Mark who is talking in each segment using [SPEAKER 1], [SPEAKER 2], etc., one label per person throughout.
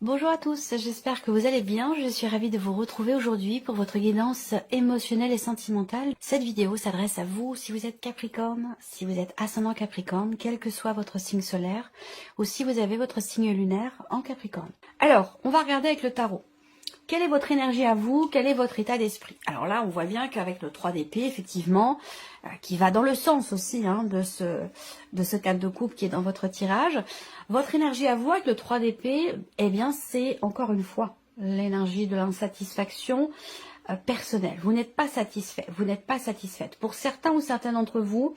[SPEAKER 1] Bonjour à tous, j'espère que vous allez bien. Je suis ravie de vous retrouver aujourd'hui pour votre guidance émotionnelle et sentimentale. Cette vidéo s'adresse à vous si vous êtes Capricorne, si vous êtes ascendant Capricorne, quel que soit votre signe solaire, ou si vous avez votre signe lunaire en Capricorne. Alors, on va regarder avec le tarot. Quelle est votre énergie à vous? Quel est votre état d'esprit? Alors là, on voit bien qu'avec le 3 d'épée, effectivement, qui va dans le sens aussi de ce 4 de coupe qui est dans votre tirage, votre énergie à vous avec le 3 d'épée, eh bien, c'est encore une fois l'énergie de l'insatisfaction personnelle. Vous n'êtes pas satisfait, vous n'êtes pas satisfaite. Pour certains ou certaines d'entre vous,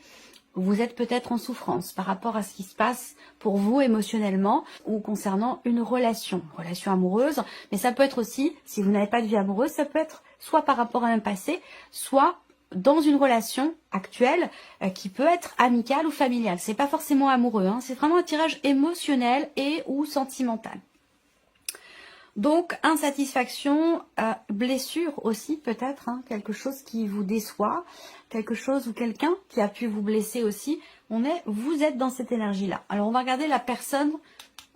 [SPEAKER 1] vous êtes peut-être en souffrance par rapport à ce qui se passe pour vous émotionnellement ou concernant une relation amoureuse. Mais ça peut être aussi, si vous n'avez pas de vie amoureuse, ça peut être soit par rapport à un passé, soit dans une relation actuelle qui peut être amicale ou familiale. C'est pas forcément amoureux, c'est vraiment un tirage émotionnel et ou sentimental. Donc, insatisfaction, blessure aussi peut-être, quelque chose qui vous déçoit, quelque chose ou quelqu'un qui a pu vous blesser aussi. Vous êtes dans cette énergie-là. Alors, on va regarder la personne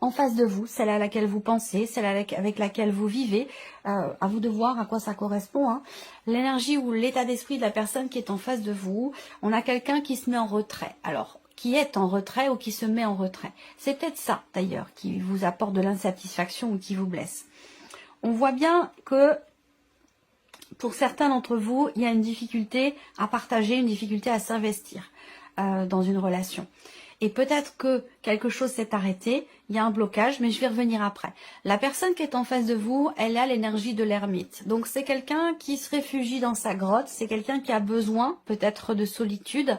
[SPEAKER 1] en face de vous, celle à laquelle vous pensez, celle avec laquelle vous vivez. À vous de voir à quoi ça correspond. L'énergie ou l'état d'esprit de la personne qui est en face de vous. On a quelqu'un qui se met en retrait. Alors, qui est en retrait ou qui se met en retrait. C'est peut-être ça, d'ailleurs, qui vous apporte de l'insatisfaction ou qui vous blesse. On voit bien que pour certains d'entre vous, il y a une difficulté à partager, une difficulté à s'investir dans une relation. Et peut-être que quelque chose s'est arrêté, il y a un blocage, mais je vais revenir après. La personne qui est en face de vous, elle a l'énergie de l'ermite. Donc c'est quelqu'un qui se réfugie dans sa grotte, c'est quelqu'un qui a besoin peut-être de solitude,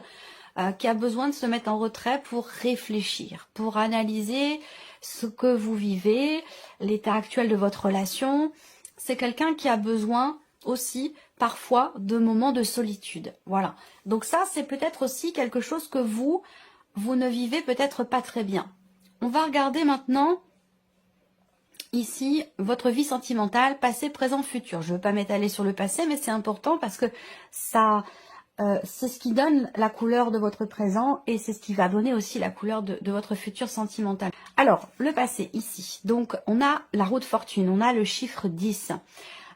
[SPEAKER 1] qui a besoin de se mettre en retrait pour réfléchir, pour analyser ce que vous vivez, l'état actuel de votre relation. C'est quelqu'un qui a besoin aussi parfois de moments de solitude. Voilà. Donc ça, c'est peut-être aussi quelque chose que vous ne vivez peut-être pas très bien. On va regarder maintenant ici votre vie sentimentale, passé, présent, futur. Je ne veux pas m'étaler sur le passé, mais c'est important parce que ça... c'est ce qui donne la couleur de votre présent et c'est ce qui va donner aussi la couleur de votre futur sentimental. Alors, le passé ici. Donc, on a la roue de fortune, on a le chiffre 10.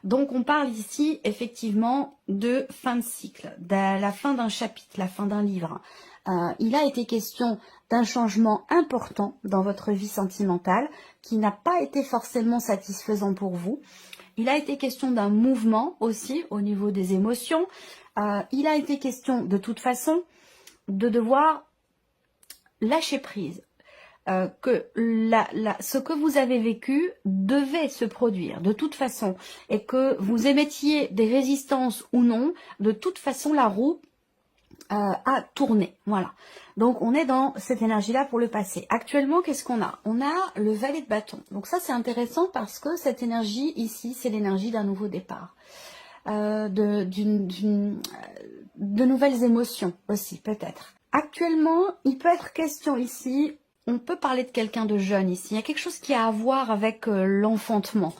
[SPEAKER 1] Donc, on parle ici effectivement de fin de cycle, de la fin d'un chapitre, la fin d'un livre. Il a été question d'un changement important dans votre vie sentimentale qui n'a pas été forcément satisfaisant pour vous. Il a été question d'un mouvement aussi au niveau des émotions. Il a été question de toute façon de devoir lâcher prise, que ce que vous avez vécu devait se produire de toute façon et que vous émettiez des résistances ou non, de toute façon la roue a tourné. Voilà. Donc on est dans cette énergie-là pour le passé. Actuellement, qu'est-ce qu'on a? On a le valet de bâton. Donc ça c'est intéressant parce que cette énergie ici, c'est l'énergie d'un nouveau départ. De nouvelles émotions aussi peut-être. Actuellement, il peut être question ici, on peut parler de quelqu'un de jeune ici, il y a quelque chose qui a à voir avec l'enfantement,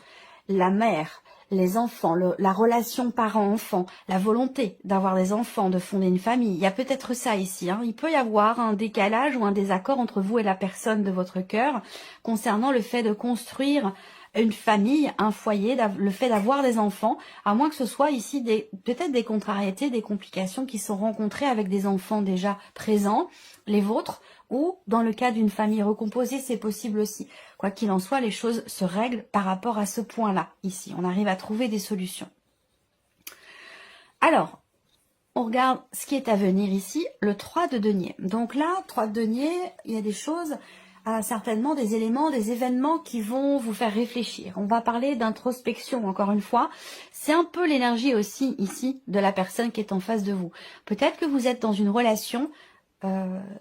[SPEAKER 1] la mère, les enfants, la relation parent-enfant, la volonté d'avoir des enfants, de fonder une famille, il y a peut-être ça ici, il peut y avoir un décalage ou un désaccord entre vous et la personne de votre cœur concernant le fait de construire une famille, un foyer, le fait d'avoir des enfants, à moins que ce soit ici peut-être des contrariétés, des complications qui sont rencontrées avec des enfants déjà présents, les vôtres, ou dans le cas d'une famille recomposée, c'est possible aussi. Quoi qu'il en soit, les choses se règlent par rapport à ce point-là, ici. On arrive à trouver des solutions. Alors, on regarde ce qui est à venir ici, le 3 de denier. Donc là, 3 de denier, il y a des choses... certainement des éléments, des événements qui vont vous faire réfléchir. On va parler d'introspection, encore une fois. C'est un peu l'énergie aussi, ici, de la personne qui est en face de vous. Peut-être que vous êtes dans une relation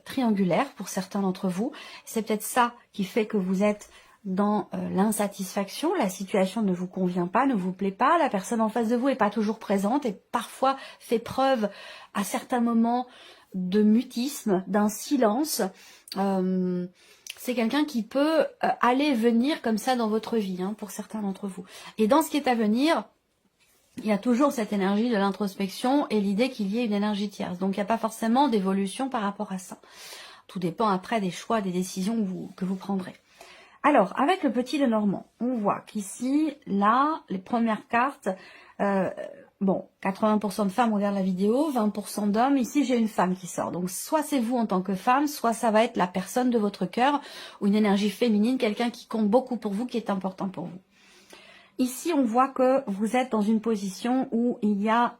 [SPEAKER 1] triangulaire, pour certains d'entre vous. C'est peut-être ça qui fait que vous êtes dans l'insatisfaction. La situation ne vous convient pas, ne vous plaît pas. La personne en face de vous n'est pas toujours présente et parfois fait preuve, à certains moments, de mutisme, d'un silence. C'est quelqu'un qui peut aller et venir comme ça dans votre vie, pour certains d'entre vous. Et dans ce qui est à venir, il y a toujours cette énergie de l'introspection et l'idée qu'il y ait une énergie tierce. Donc il n'y a pas forcément d'évolution par rapport à ça. Tout dépend après des choix, des décisions que vous prendrez. Alors, avec le petit Lenormand, on voit qu'ici, là, les premières cartes, bon, 80% de femmes regardent la vidéo, 20% d'hommes. Ici, j'ai une femme qui sort. Donc, soit c'est vous en tant que femme, soit ça va être la personne de votre cœur, ou une énergie féminine, quelqu'un qui compte beaucoup pour vous, qui est important pour vous. Ici, on voit que vous êtes dans une position où il y a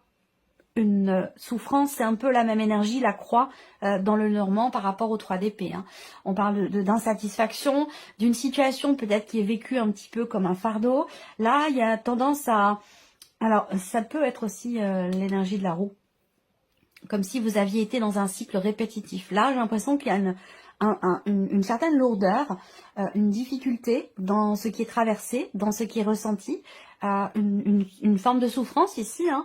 [SPEAKER 1] une souffrance, c'est un peu la même énergie, la croix dans le Normand par rapport au 3 d'épée. Hein. On parle d'insatisfaction, d'une situation peut-être qui est vécue un petit peu comme un fardeau. Là, il y a tendance à... Alors, ça peut être aussi l'énergie de la roue, comme si vous aviez été dans un cycle répétitif. Là, j'ai l'impression qu'il y a une certaine lourdeur, une difficulté dans ce qui est traversé, dans ce qui est ressenti, une forme de souffrance ici, hein,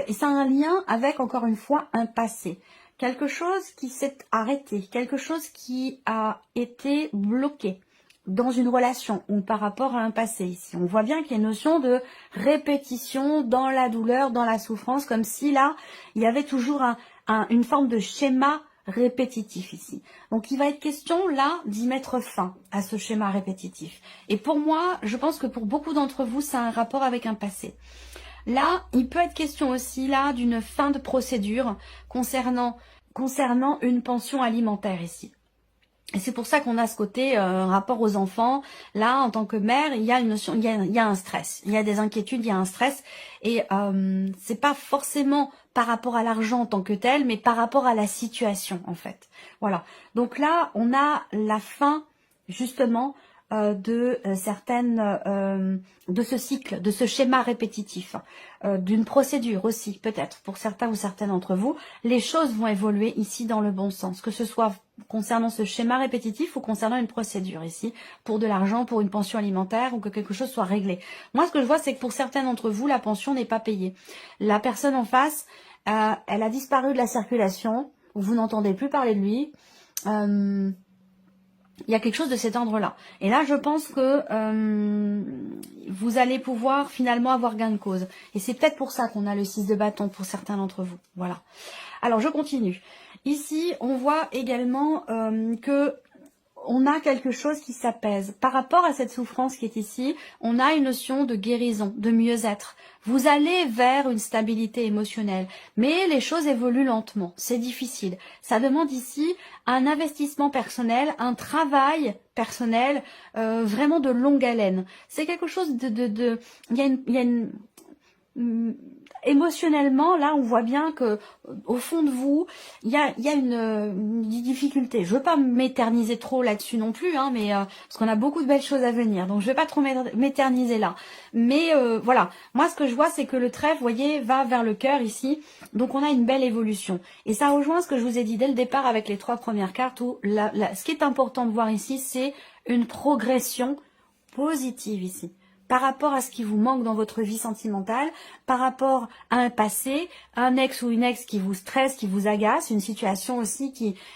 [SPEAKER 1] et ça a un lien avec, encore une fois, un passé. Quelque chose qui s'est arrêté, quelque chose qui a été bloqué dans une relation ou par rapport à un passé ici. On voit bien qu'il y a une notion de répétition dans la douleur, dans la souffrance, comme si là, il y avait toujours une forme de schéma répétitif ici. Donc il va être question là d'y mettre fin à ce schéma répétitif. Et pour moi, je pense que pour beaucoup d'entre vous, ça a un rapport avec un passé. Là, il peut être question aussi là d'une fin de procédure concernant une pension alimentaire ici. Et c'est pour ça qu'on a ce côté rapport aux enfants. Là, en tant que mère, il y a une notion, il y a un stress, il y a des inquiétudes, il y a un stress. Et c'est pas forcément par rapport à l'argent en tant que tel, mais par rapport à la situation en fait. Voilà. Donc là, on a la fin justement de ce cycle, de ce schéma répétitif, d'une procédure aussi peut-être pour certains ou certaines d'entre vous. Les choses vont évoluer ici dans le bon sens, que ce soit concernant ce schéma répétitif ou concernant une procédure ici, pour de l'argent, pour une pension alimentaire ou que quelque chose soit réglé. Moi, ce que je vois, c'est que pour certains d'entre vous, la pension n'est pas payée. La personne en face, elle a disparu de la circulation, vous n'entendez plus parler de lui. Il y a quelque chose de cet ordre-là. Et là, je pense que vous allez pouvoir finalement avoir gain de cause. Et c'est peut-être pour ça qu'on a le 6 de bâton pour certains d'entre vous. Voilà. Alors, je continue. Ici, on voit également que on a quelque chose qui s'apaise. Par rapport à cette souffrance qui est ici, on a une notion de guérison, de mieux-être. Vous allez vers une stabilité émotionnelle, mais les choses évoluent lentement, c'est difficile. Ça demande ici un investissement personnel, un travail personnel, vraiment de longue haleine. C'est quelque chose émotionnellement, là, on voit bien que au fond de vous, il y a une difficulté. Je veux pas m'éterniser trop là-dessus non plus, hein, mais parce qu'on a beaucoup de belles choses à venir, donc je vais pas trop m'éterniser là. Mais voilà, moi ce que je vois, c'est que le trèfle, vous voyez, va vers le cœur ici, donc on a une belle évolution. Et ça rejoint ce que je vous ai dit dès le départ avec les 3 premières cartes, où ce qui est important de voir ici, c'est une progression positive ici, par rapport à ce qui vous manque dans votre vie sentimentale, par rapport à un passé, un ex ou une ex qui vous stresse, qui vous agace, une situation aussi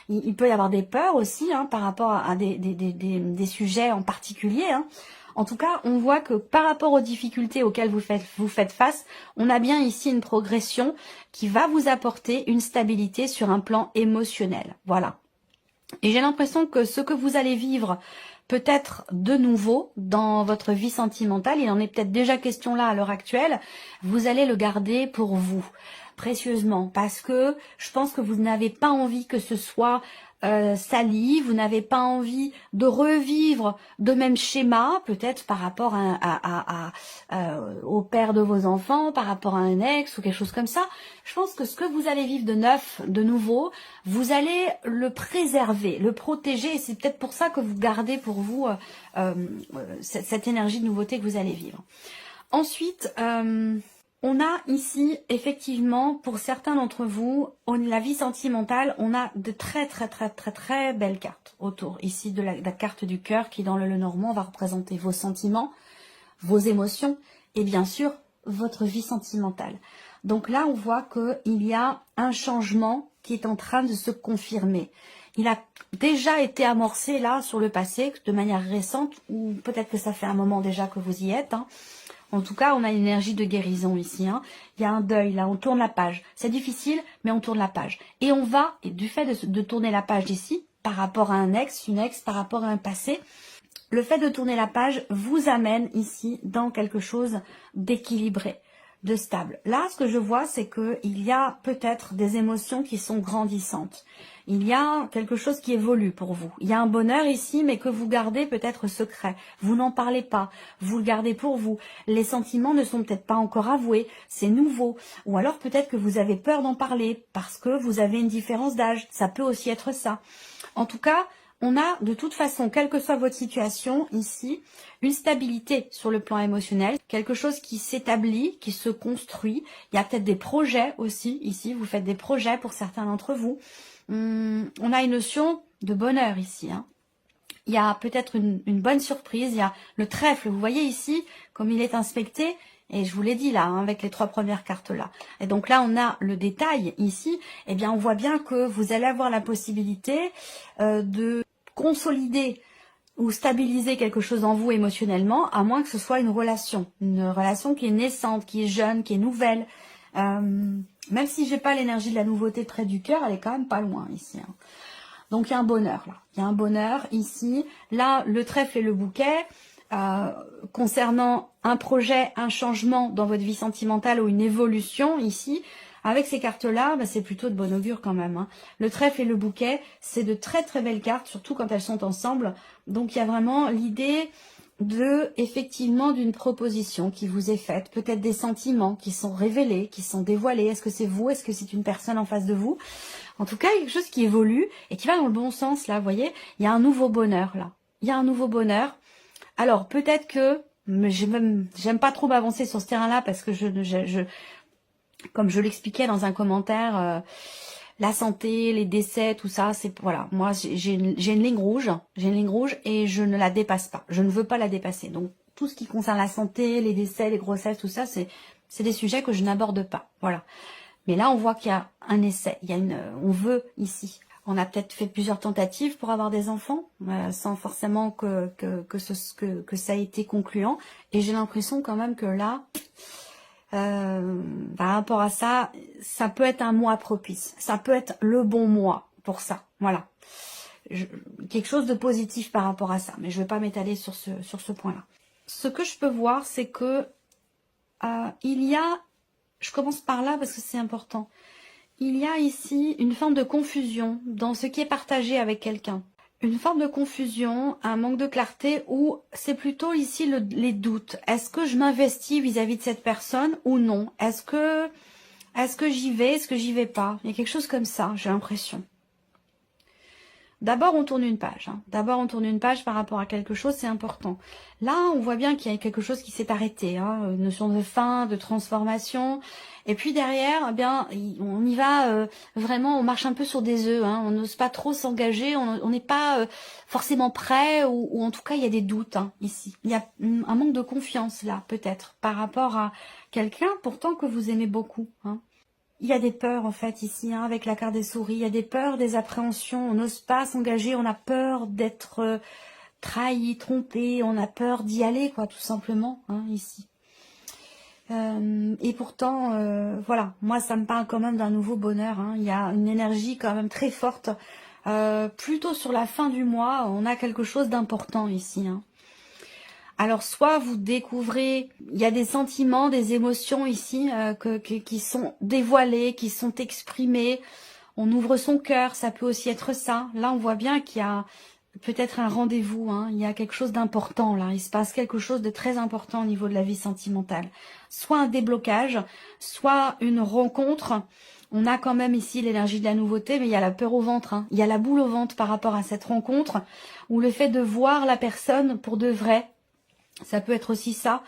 [SPEAKER 1] il peut y avoir des peurs aussi, hein, par rapport à des sujets en particulier, hein. En tout cas, on voit que par rapport aux difficultés auxquelles vous faites face, on a bien ici une progression qui va vous apporter une stabilité sur un plan émotionnel. Voilà. Et j'ai l'impression que ce que vous allez vivre peut-être de nouveau dans votre vie sentimentale, il en est peut-être déjà question là à l'heure actuelle, vous allez le garder pour vous, précieusement, parce que je pense que vous n'avez pas envie que ce soit sali, vous n'avez pas envie de revivre de même schéma, peut-être par rapport au père de vos enfants, par rapport à un ex ou quelque chose comme ça. Je pense que ce que vous allez vivre de neuf, de nouveau, vous allez le préserver, le protéger, et c'est peut-être pour ça que vous gardez pour vous cette énergie de nouveauté que vous allez vivre. Ensuite, on a ici, effectivement, pour certains d'entre vous, la vie sentimentale, on a de très belles cartes autour. Ici, de la carte du cœur qui, dans le Lenormand, va représenter vos sentiments, vos émotions et bien sûr, votre vie sentimentale. Donc là, on voit qu'il y a un changement qui est en train de se confirmer. Il a déjà été amorcé là sur le passé, de manière récente, ou peut-être que ça fait un moment déjà que vous y êtes, hein. En tout cas, on a une énergie de guérison ici, hein. Il y a un deuil, là, on tourne la page. C'est difficile, mais on tourne la page. Et on va, et du fait de tourner la page ici, par rapport à un ex, une ex, par rapport à un passé, Le fait de tourner la page vous amène ici dans quelque chose d'équilibré, de stable. Là, ce que je vois, c'est qu'il y a peut-être des émotions qui sont grandissantes. Il y a quelque chose qui évolue pour vous. Il y a un bonheur ici, mais que vous gardez peut-être secret. Vous n'en parlez pas. Vous le gardez pour vous. Les sentiments ne sont peut-être pas encore avoués. C'est nouveau. Ou alors peut-être que vous avez peur d'en parler parce que vous avez une différence d'âge. Ça peut aussi être ça. En tout cas, on a de toute façon, quelle que soit votre situation ici, une stabilité sur le plan émotionnel, quelque chose qui s'établit, qui se construit. Il y a peut-être des projets aussi ici, vous faites des projets pour certains d'entre vous. On a une notion de bonheur ici. Il y a peut-être une bonne surprise, il y a le trèfle, vous voyez ici, comme il est inspecté, et je vous l'ai dit là, avec les 3 premières cartes là. Et donc là, on a le détail ici, eh bien on voit bien que vous allez avoir la possibilité de consolider ou stabiliser quelque chose en vous émotionnellement, à moins que ce soit une relation qui est naissante, qui est jeune, qui est nouvelle. Même si j'ai pas l'énergie de la nouveauté près du cœur, elle est quand même pas loin ici. Donc il y a un bonheur là, il y a un bonheur ici. Là, le trèfle et le bouquet, concernant un projet, un changement dans votre vie sentimentale ou une évolution ici, avec ces cartes-là, c'est plutôt de bon augure quand même. Le trèfle et le bouquet, c'est de très très belles cartes, surtout quand elles sont ensemble. Donc il y a vraiment l'idée effectivement d'une proposition qui vous est faite, peut-être des sentiments qui sont révélés, qui sont dévoilés. Est-ce que c'est vous? Est-ce que c'est une personne en face de vous? En tout cas, il y a quelque chose qui évolue et qui va dans le bon sens là, vous voyez. Il y a un nouveau bonheur là. Il y a un nouveau bonheur. Alors peut-être que, j'aime pas trop m'avancer sur ce terrain-là parce que comme je l'expliquais dans un commentaire, la santé, les décès, tout ça, c'est voilà. Moi, j'ai une ligne rouge, et je ne la dépasse pas. Je ne veux pas la dépasser. Donc tout ce qui concerne la santé, les décès, les grossesses, tout ça, c'est des sujets que je n'aborde pas. Voilà. Mais là, on voit qu'il y a un essai. On veut ici. On a peut-être fait plusieurs tentatives pour avoir des enfants, sans forcément que ça ait été concluant. Et j'ai l'impression quand même que là, par rapport à ça, ça peut être un mois propice. Ça peut être le bon mois pour ça. Voilà. Quelque chose de positif par rapport à ça. Mais je ne vais pas m'étaler sur ce point-là. Ce que je peux voir, c'est que il y a... Je commence par là parce que c'est important. Il y a ici une forme de confusion dans ce qui est partagé avec quelqu'un. Une forme de confusion, un manque de clarté ou c'est plutôt ici les doutes. Est-ce que je m'investis vis-à-vis de cette personne ou non? Est-ce que j'y vais? Est-ce que j'y vais pas? Il y a quelque chose comme ça, j'ai l'impression. D'abord, on tourne une page. D'abord, on tourne une page par rapport à quelque chose, c'est important. Là, on voit bien qu'il y a quelque chose qui s'est arrêté. Une notion de fin, de transformation. Et puis derrière, eh bien, on y va vraiment, on marche un peu sur des œufs. On n'ose pas trop s'engager, on n'est pas forcément prêt, ou en tout cas, il y a des doutes ici. Il y a un manque de confiance là, peut-être, par rapport à quelqu'un pourtant que vous aimez beaucoup. Il y a des peurs en fait ici, avec la carte des souris, il y a des peurs, des appréhensions, on n'ose pas s'engager, on a peur d'être trahi, trompé, on a peur d'y aller quoi, tout simplement, ici. Et pourtant, voilà, moi ça me parle quand même d'un nouveau bonheur, il y a une énergie quand même très forte, plutôt sur la fin du mois, on a quelque chose d'important ici, Alors, soit vous découvrez, il y a des sentiments, des émotions ici qui sont dévoilées, qui sont exprimées. On ouvre son cœur, ça peut aussi être ça. Là, on voit bien qu'il y a peut-être un rendez-vous. Il y a quelque chose d'important là. Il se passe quelque chose de très important au niveau de la vie sentimentale. Soit un déblocage, soit une rencontre. On a quand même ici l'énergie de la nouveauté, mais il y a la peur au ventre. Il y a la boule au ventre par rapport à cette rencontre, ou le fait de voir la personne pour de vrai. Ça peut être aussi ça.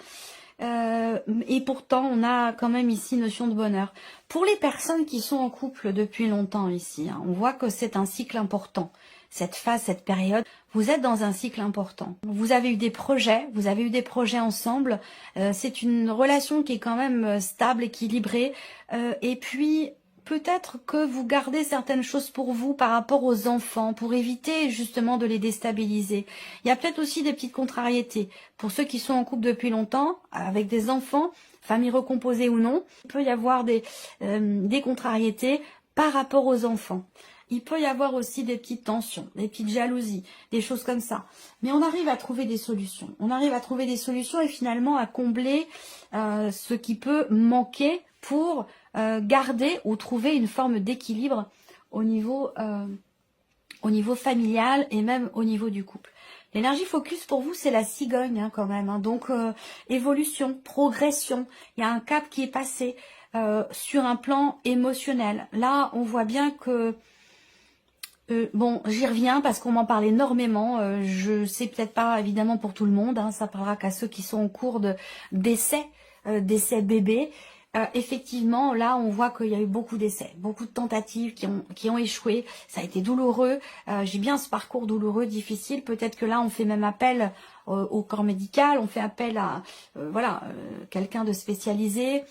[SPEAKER 1] Et pourtant, on a quand même ici notion de bonheur. Pour les personnes qui sont en couple depuis longtemps ici, on voit que c'est un cycle important. Cette phase, cette période, vous êtes dans un cycle important. Vous avez eu des projets ensemble. C'est une relation qui est quand même stable, équilibrée. Et puis... peut-être que vous gardez certaines choses pour vous par rapport aux enfants, pour éviter justement de les déstabiliser. Il y a peut-être aussi des petites contrariétés. Pour ceux qui sont en couple depuis longtemps, avec des enfants, famille recomposée ou non, il peut y avoir des contrariétés par rapport aux enfants. Il peut y avoir aussi des petites tensions, des petites jalousies, des choses comme ça. Mais on arrive à trouver des solutions. On arrive à trouver des solutions et finalement à combler ce qui peut manquer pour garder ou trouver une forme d'équilibre au niveau familial et même au niveau du couple. L'énergie focus pour vous, c'est la cigogne quand même. Donc, évolution, progression. Il y a un cap qui est passé sur un plan émotionnel. Là, on voit bien que... bon, j'y reviens parce qu'on m'en parle énormément. Je sais peut-être pas évidemment pour tout le monde. Ça parlera qu'à ceux qui sont en cours d'essai bébé. Effectivement, là, on voit qu'il y a eu beaucoup d'essais, beaucoup de tentatives qui ont échoué. Ça a été douloureux. J'ai bien ce parcours douloureux, difficile. Peut-être que là, on fait même appel au corps médical. On fait appel à quelqu'un de spécialisé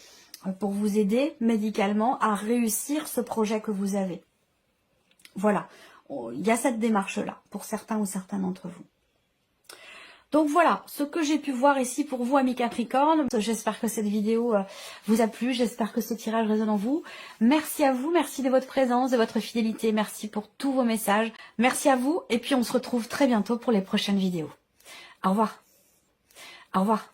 [SPEAKER 1] pour vous aider médicalement à réussir ce projet que vous avez. Voilà, il y a cette démarche-là pour certains ou certaines d'entre vous. Donc voilà, ce que j'ai pu voir ici pour vous, amis Capricorne. J'espère que cette vidéo vous a plu, j'espère que ce tirage résonne en vous. Merci à vous, merci de votre présence, de votre fidélité, merci pour tous vos messages. Merci à vous et puis on se retrouve très bientôt pour les prochaines vidéos. Au revoir. Au revoir.